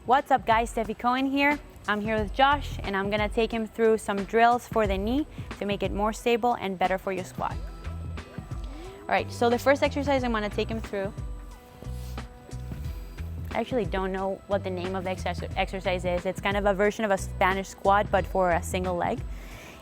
What's up guys, Stefi Cohen here. I'm here with Josh and I'm gonna take him through some drills for the knee to make it more stable and better for your squat. All right, so the first exercise I'm gonna take him through, I actually don't know what the name of the exercise is. It's kind of a version of a Spanish squat, but for a single leg.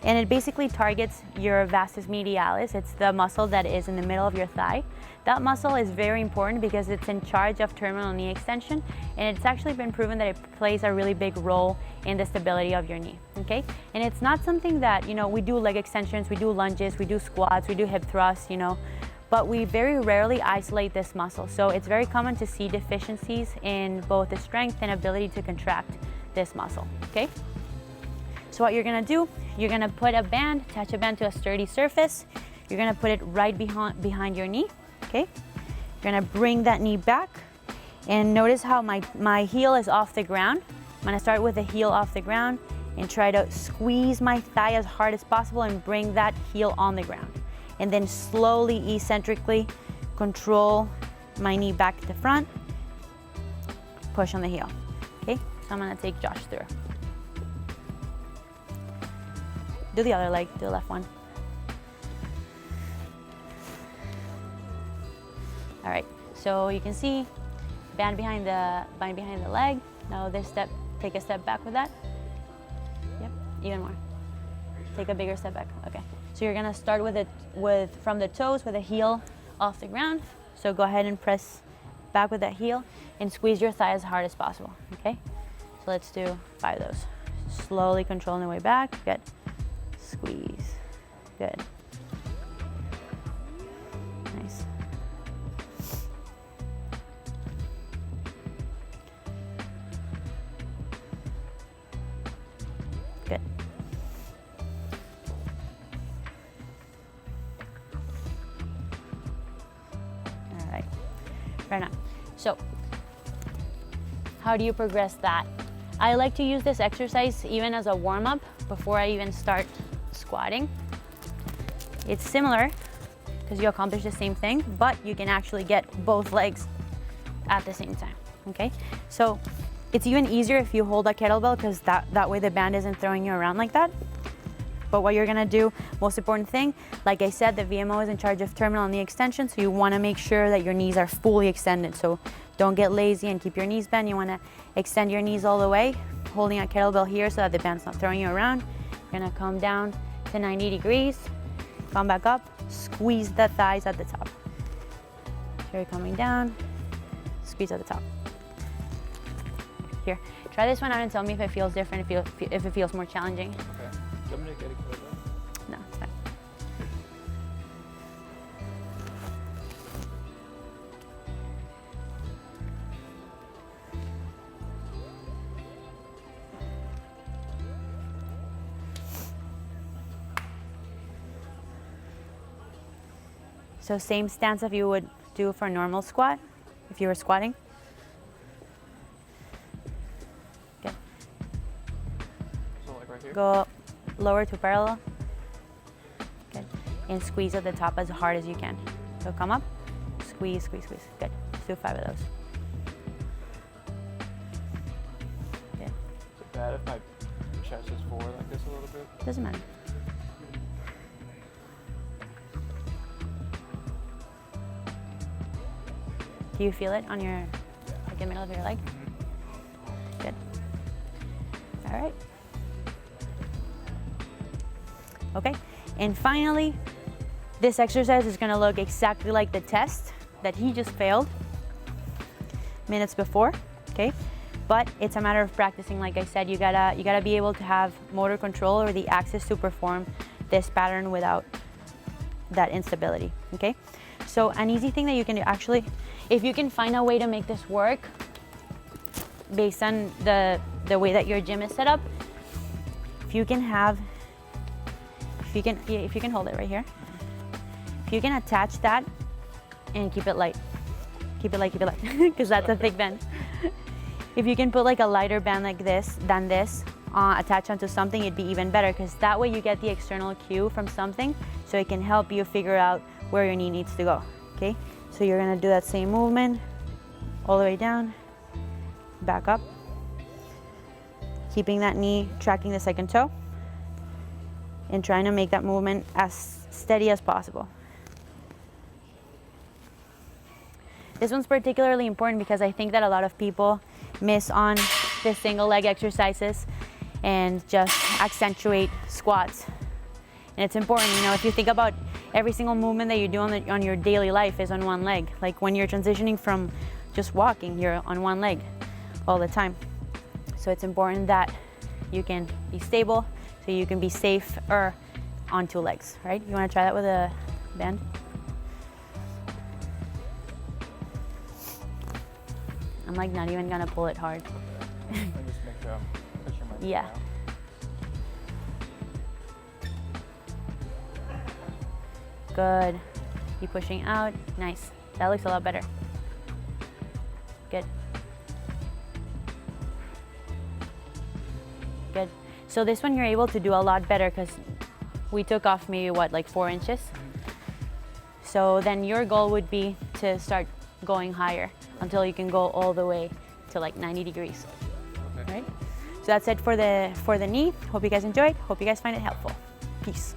And it basically targets your vastus medialis. It's the muscle that is in the middle of your thigh. That muscle is very important because it's in charge of terminal knee extension, and it's actually been proven that it plays a really big role in the stability of your knee, okay? And it's not something that, we do leg extensions, we do lunges, we do squats, we do hip thrusts, but we very rarely isolate this muscle. So it's very common to see deficiencies in both the strength and ability to contract this muscle, okay? So what you're gonna do, you're gonna put a band, attach a band to a sturdy surface. You're gonna put it right behind your knee, okay? You're gonna bring that knee back and notice how my heel is off the ground. I'm gonna start with the heel off the ground and try to squeeze my thigh as hard as possible and bring that heel on the ground. And then slowly, eccentrically control my knee back to front, push on the heel, okay? So I'm gonna take Josh through. Do the other leg, do the left one. All right, so you can see band behind the leg. Now this step, take a step back with that. Yep, even more. Take a bigger step back, okay. So you're gonna start from the toes with the heel off the ground. So go ahead and press back with that heel and squeeze your thigh as hard as possible, okay? So let's do 5 of those. Slowly controlling the way back, good. Squeeze, good. Nice. Good. All right, right on. So, how do you progress that? I like to use this exercise even as a warm-up before I even start squatting. It's similar because you accomplish the same thing, but you can actually get both legs at the same time, okay? So it's even easier if you hold a kettlebell because that way the band isn't throwing you around like that. But what you're gonna do, most important thing, like I said, the VMO is in charge of terminal knee extension, so you wanna make sure that your knees are fully extended. So don't get lazy and keep your knees bent. You wanna extend your knees all the way, holding a kettlebell here so that the band's not throwing you around. You're gonna come down to 90 degrees, come back up, squeeze the thighs at the top. Here, coming down, squeeze at the top. Here, try this one out and tell me if it feels different, if it feels more challenging. Okay. Do you want me to get a kettlebell? No, it's fine. So same stance if you would do for a normal squat, if you were squatting. Good. So like right here? Go lower to parallel. Good. And squeeze at the top as hard as you can. So come up, squeeze, squeeze, squeeze. Good. Let's do 5 of those. Good. Is it bad if my chest is forward like this a little bit? Doesn't matter. Do you feel it on your, like the middle of your leg? Mm-hmm. Good. All right. Okay, and finally, this exercise is gonna look exactly like the test that he just failed minutes before, okay? But it's a matter of practicing. Like I said, you gotta be able to have motor control or the access to perform this pattern without that instability, okay? So an easy thing that you can do, actually, if you can find a way to make this work based on the way that your gym is set up, if you can hold it right here. If you can attach that and keep it light, because that's a thick band. If you can put like a lighter band like this than this, attach onto something, it'd be even better, because that way you get the external cue from something, so it can help you figure out where your knee needs to go, okay? So you're gonna do that same movement, all the way down, back up, keeping that knee tracking the second toe and trying to make that movement as steady as possible. This one's particularly important because I think that a lot of people miss on the single leg exercises and just accentuate squats. And it's important, you know, if you think about every single movement that you do on your daily life is on one leg. Like when you're transitioning from just walking, you're on one leg all the time. So it's important that you can be stable, so you can be safe or on two legs, right? You want to try that with a band? I'm like not even gonna pull it hard. And just make sure I'm pushing my feet Yeah. out. Good. Keep pushing out. Nice. That looks a lot better. Good. Good. So this one you're able to do a lot better because we took off maybe what, like 4 inches? So then your goal would be to start going higher until you can go all the way to like 90 degrees. Okay. Right? So that's it for the knee. Hope you guys enjoyed. Hope you guys find it helpful. Peace.